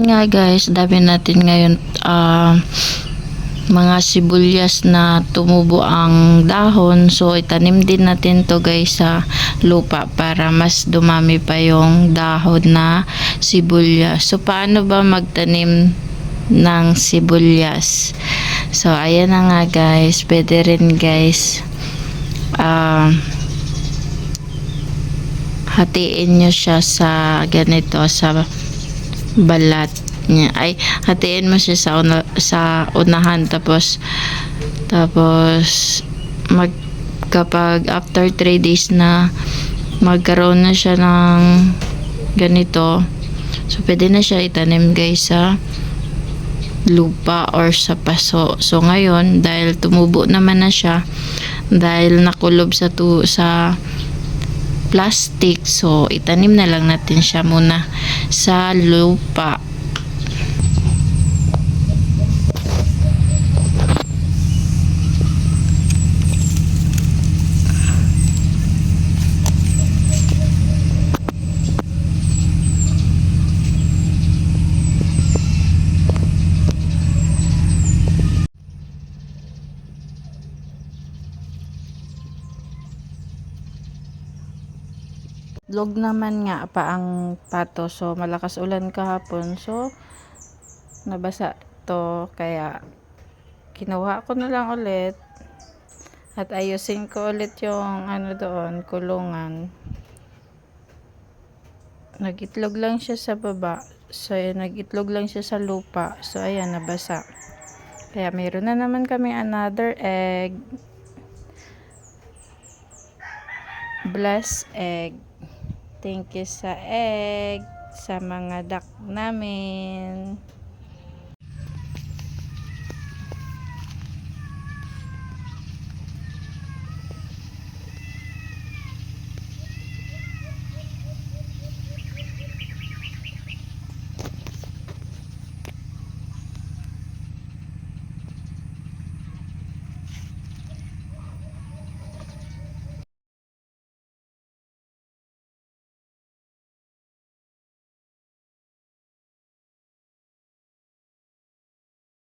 nga guys, dami natin ngayon mga sibuyas na tumubo ang dahon. So itanim din natin to guys sa lupa para mas dumami pa yung dahon na sibuyas. So paano ba magtanim ng sibuyas? So ayan na nga guys, pwede rin guys hatiin nyo siya sa ganito, sa balat niya, ay hatiin mo siya sa unahan, tapos kapag after 3 days na magkaroon na siya ng ganito, so pwede na siya itanim guys sa lupa or sa paso. So ngayon, dahil tumubo naman na siya, dahil nakulob sa plastic, so itanim na lang natin siya muna sa lupa. Log naman nga pa ang pato, so malakas ulan kahapon, so nabasa to, kaya kinuha ko na lang ulit at ayusin ko ulit yung doon, kulungan. Nagitlog lang siya sa baba, so nagitlog lang siya sa lupa, so ayan, nabasa. Kaya mayroon na naman kami another egg, blessed egg. Thank you sa egg, sa mga duck namin.